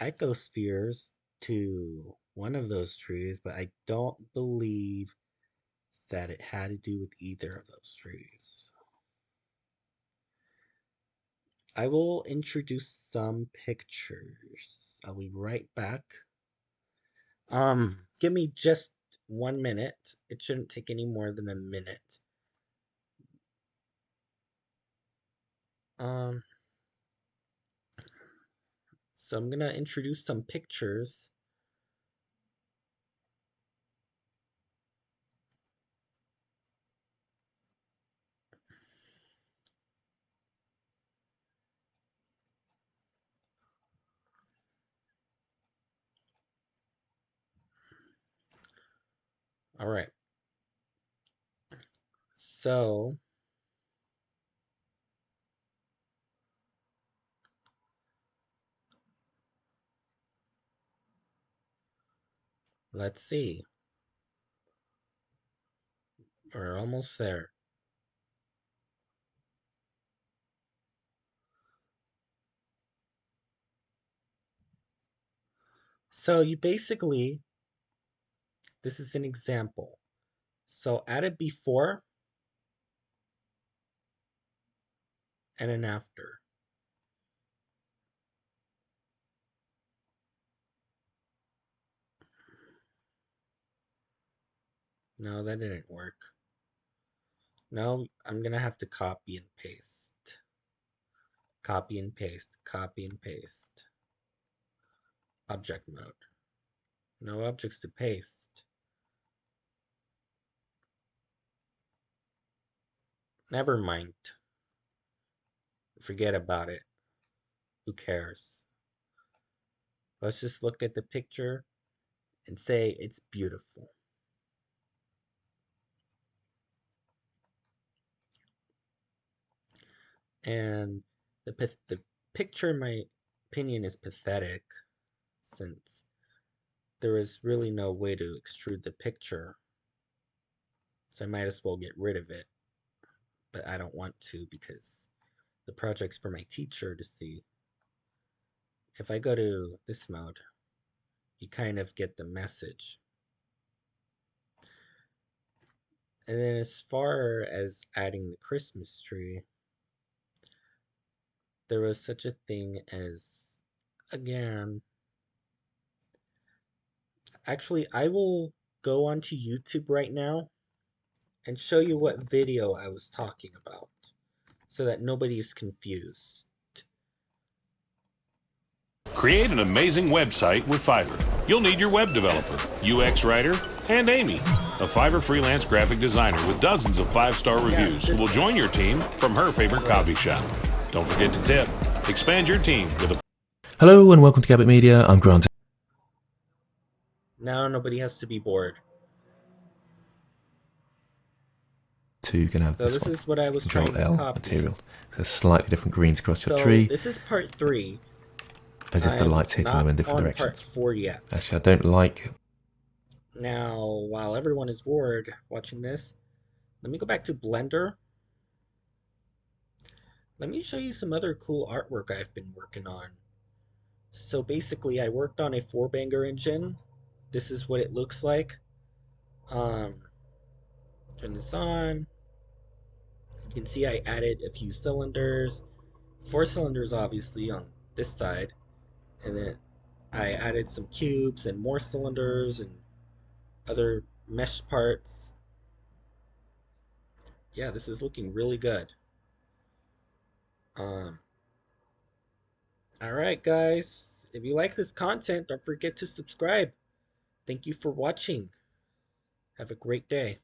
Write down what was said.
icospheres to one of those trees, but I don't believe that it had to do with either of those trees. I will introduce some pictures. I'll be right back. Give me just 1 minute. It shouldn't take any more than a minute. So I'm gonna introduce some pictures. All right. So let's see. We're almost there. So you basically, this is an example. So add a before and an after. No, that didn't work. No, I'm gonna have to copy and paste. Copy and paste, copy and paste. Object mode. No objects to paste. Never mind. Forget about it. Who cares? Let's just look at the picture and say it's beautiful. And the picture, in my opinion, is pathetic, since there is really no way to extrude the picture. So I might as well get rid of it. But I don't want to because the project's for my teacher to see. If I go to this mode, you kind of get the message. And then as far as adding the Christmas tree, there was such a thing as, again, actually, I will go onto YouTube right now and show you what video I was talking about so that nobody's confused. Create an amazing website with Fiverr. You'll need your web developer, UX writer, and Amy, a Fiverr freelance graphic designer with dozens of 5-star reviews who will join your team from her favorite coffee shop. Don't forget to tip. Expand your team with a... Hello and welcome to Gabbitt Media. I'm Grant. Now nobody has to be bored. You can have So this is what I was Control trying to L copy. material. So slightly different greens across your So tree, this is part 3. as if the light's hitting them in different I'm directions. not on part 4 yet. Actually, I don't like. Now, while everyone is bored watching this, let me go back to Blender. Let me show you some other cool artwork I've been working on. So basically, I worked on a 4-banger engine. This is what it looks like. Turn this on. You can see I added a few cylinders. 4 cylinders, obviously, on this side. And then I added some cubes and more cylinders and other mesh parts. Yeah, this is looking really good. Alright guys, if you like this content, don't forget to subscribe. Thank you for watching. Have a great day.